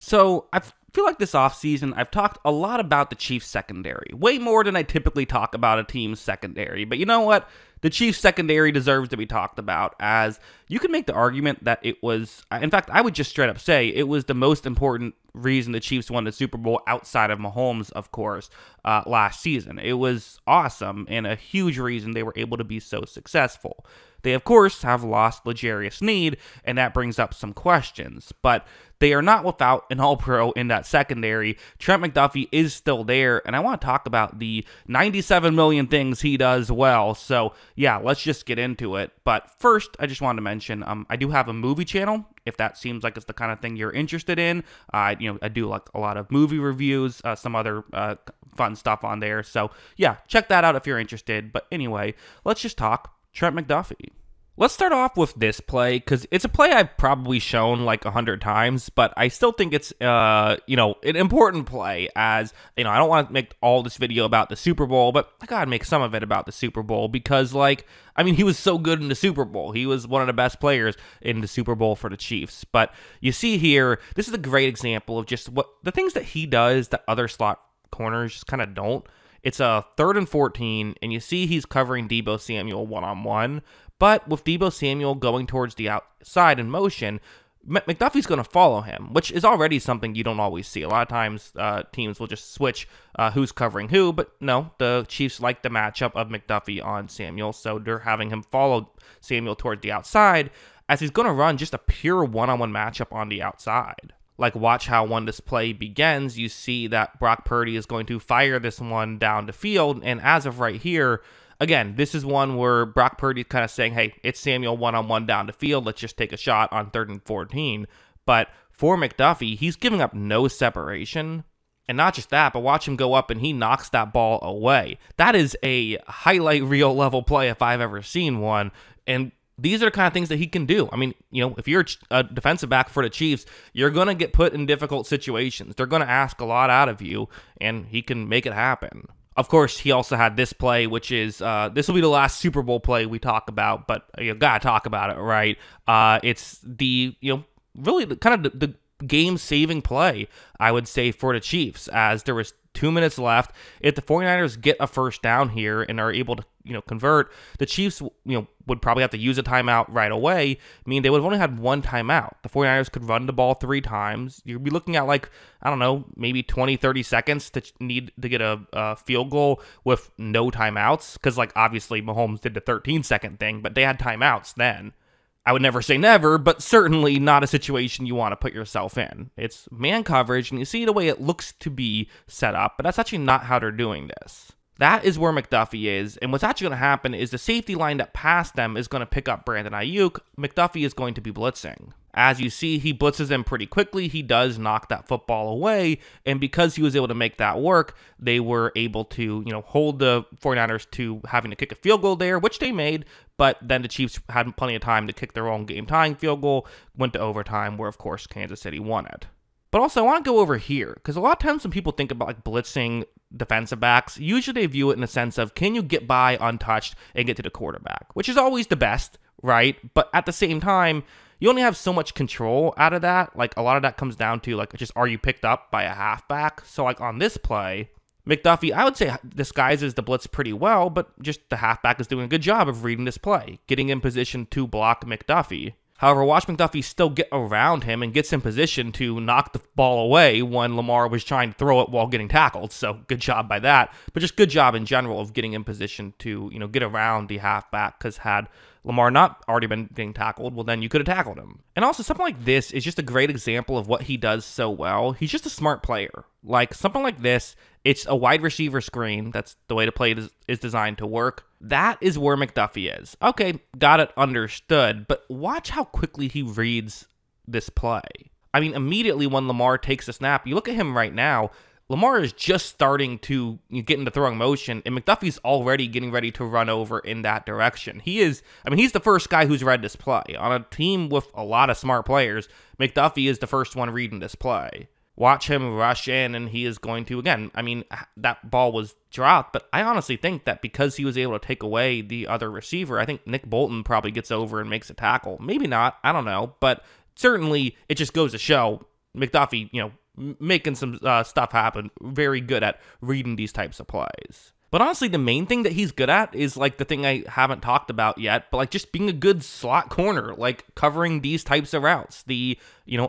So I feel like this offseason I've talked a lot about the Chiefs secondary, way more than I typically talk about a team's secondary. But you know what? The Chiefs secondary deserves to be talked about, as you can make the argument that it was, in fact, I would just straight up say it was the most important reason the Chiefs won the Super Bowl outside of Mahomes, of course, last season. It was awesome and a huge reason they were able to be so successful. They, of course, have lost L'Jarius Sneed, and that brings up some questions, but they are not without an all-pro in that secondary. Trent McDuffie is still there, and I want to talk about the 97 million things he does well, so yeah, let's just get into it. But first, I just wanted to mention, I do have a movie channel, if that seems like it's the kind of thing you're interested in. I do like a lot of movie reviews, some other fun stuff on there, so yeah, check that out if you're interested. But anyway, let's just talk Trent McDuffie. Let's start off with this play, because it's a play I've probably shown like 100 times, but I still think it's, an important play, as, I don't want to make all this video about the Super Bowl, but I gotta make some of it about the Super Bowl, because, he was so good in the Super Bowl. He was one of the best players in the Super Bowl for the Chiefs. But you see here, this is a great example of just what the things that he does that other slot corners just kind of don't. It's a 3rd and 14, and you see he's covering Deebo Samuel one-on-one. But with Deebo Samuel going towards the outside in motion, McDuffie's going to follow him, which is already something you don't always see. A lot of times teams will just switch who's covering who, but no, the Chiefs like the matchup of McDuffie on Samuel, so they're having him follow Samuel toward the outside, as he's going to run just a pure one-on-one matchup on the outside. Like, watch how when this play begins, you see that Brock Purdy is going to fire this one down the field, and as of right here, again, this is one where Brock Purdy is kind of saying, hey, it's Samuel one-on-one down the field, let's just take a shot on 3rd and 14. But for McDuffie, he's giving up no separation. And not just that, but watch him go up and he knocks that ball away. That is a highlight reel level play if I've ever seen one. And these are the kind of things that he can do. If you're a defensive back for the Chiefs, you're going to get put in difficult situations. They're going to ask a lot out of you, and he can make it happen. Of course, he also had this play, which is, this will be the last Super Bowl play we talk about, but you gotta talk about it, right? It's the, really kind of the game-saving play, I would say, for the Chiefs, as there was 2 minutes left. If the 49ers get a first down here and are able to, convert, the Chiefs, would probably have to use a timeout right away. They would have only had one timeout. The 49ers could run the ball 3 times. You'd be looking at maybe 20, 30 seconds to need to get a field goal with no timeouts. Because, obviously Mahomes did the 13-second thing, but they had timeouts then. I would never say never, but certainly not a situation you want to put yourself in. It's man coverage, and you see the way it looks to be set up, but that's actually not how they're doing this. That is where McDuffie is, and what's actually going to happen is the safety line that passed them is going to pick up Brandon Ayuk. McDuffie is going to be blitzing. As you see, he blitzes him pretty quickly. He does knock that football away, and because he was able to make that work, they were able to, hold the 49ers to having to kick a field goal there, which they made, but then the Chiefs had plenty of time to kick their own game-tying field goal, went to overtime, where, of course, Kansas City won it. But also, I want to go over here, because a lot of times when people think about blitzing defensive backs, usually they view it in the sense of, can you get by untouched and get to the quarterback, which is always the best, right? But at the same time, you only have so much control out of that. A lot of that comes down to, just, are you picked up by a halfback? So, on this play, McDuffie, I would say, disguises the blitz pretty well, but just the halfback is doing a good job of reading this play, getting in position to block McDuffie. However, watch McDuffie still get around him and gets in position to knock the ball away when Lamar was trying to throw it while getting tackled. So good job by that. But just good job in general of getting in position to, get around the halfback, because had Lamar not already been getting tackled, well, then you could have tackled him. And also, something like this is just a great example of what he does so well. He's just a smart player. Something like this, it's a wide receiver screen. That's the way the play is designed to work. That is where McDuffie is. Okay, got it, understood. But watch how quickly he reads this play. Immediately when Lamar takes the snap, you look at him right now, Lamar is just starting to get into throwing motion, and McDuffie's already getting ready to run over in that direction. He's the first guy who's read this play. On a team with a lot of smart players, McDuffie is the first one reading this play. Watch him rush in, and he is going to, again, that ball was dropped, but I honestly think that because he was able to take away the other receiver, I think Nick Bolton probably gets over and makes a tackle. Maybe not, I don't know, but certainly it just goes to show McDuffie, making some stuff happen. Very good at reading these types of plays. But honestly, the main thing that he's good at is like the thing I haven't talked about yet, but like just being a good slot corner, like covering these types of routes, the,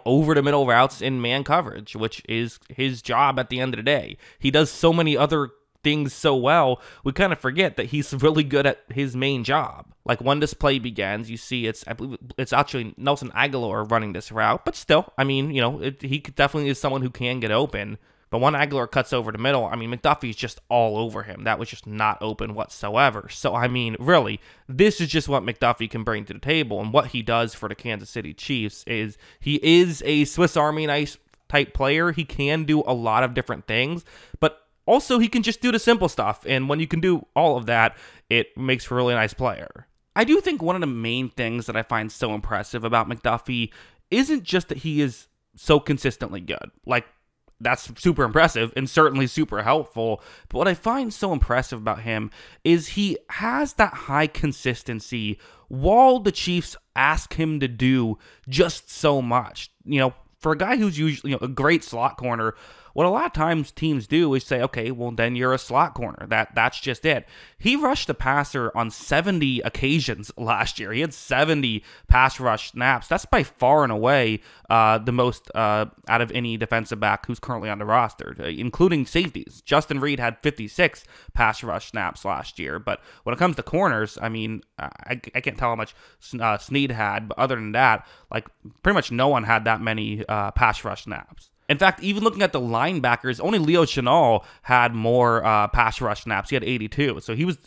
over the middle routes in man coverage, which is his job at the end of the day. He does so many other things so well, we kind of forget that he's really good at his main job. Like when this play begins, you see I believe it's actually Nelson Aguilar running this route, but still, I mean, he definitely is someone who can get open. But when Aguilar cuts over the middle, I mean, McDuffie's just all over him. That was just not open whatsoever. So, I mean, really, this is just what McDuffie can bring to the table. And what he does for the Kansas City Chiefs is he is a Swiss Army knife type player. He can do a lot of different things, but also he can just do the simple stuff. And when you can do all of that, it makes for a really nice player. I do think one of the main things that I find so impressive about McDuffie isn't just that he is so consistently good. Like, that's super impressive and certainly super helpful. But what I find so impressive about him is he has that high consistency while the Chiefs ask him to do just so much. For a guy who's usually a great slot corner, what a lot of times teams do is say, okay, well, then you're a slot corner. That's just it. He rushed the passer on 70 occasions last year. He had 70 pass rush snaps. That's by far and away the most out of any defensive back who's currently on the roster, including safeties. Justin Reed had 56 pass rush snaps last year. But when it comes to corners, I mean, I can't tell how much Snead had, but other than that, like pretty much no one had that many pass rush snaps. In fact, even looking at the linebackers, only Leo Chenal had more pass rush snaps. He had 82. So he was,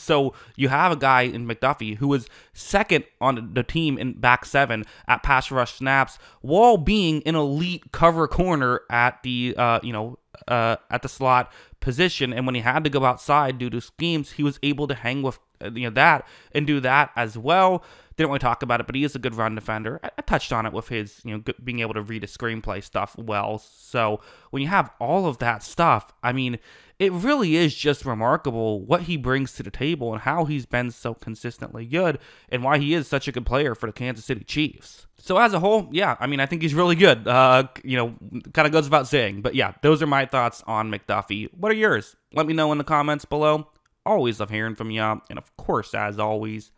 so you have a guy in McDuffie who was second on the team in back seven at pass rush snaps while being an elite cover corner at the, at the slot position. And when he had to go outside due to schemes, he was able to hang with, that and do that as well. Didn't really talk about it, but he is a good run defender. I touched on it with his, being able to read a screenplay stuff well. So when you have all of that stuff, I mean, it really is just remarkable what he brings to the table and how he's been so consistently good and why he is such a good player for the Kansas City Chiefs. So as a whole, yeah, I mean, I think he's really good. Kind of goes without saying. But yeah, those are my thoughts on McDuffie. What are yours? Let me know in the comments below. Always love hearing from you. And of course, as always,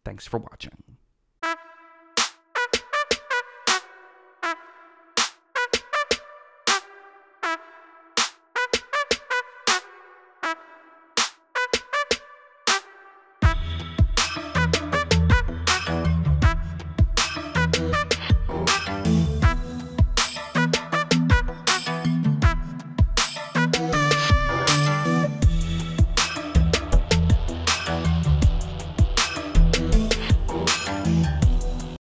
thanks for watching.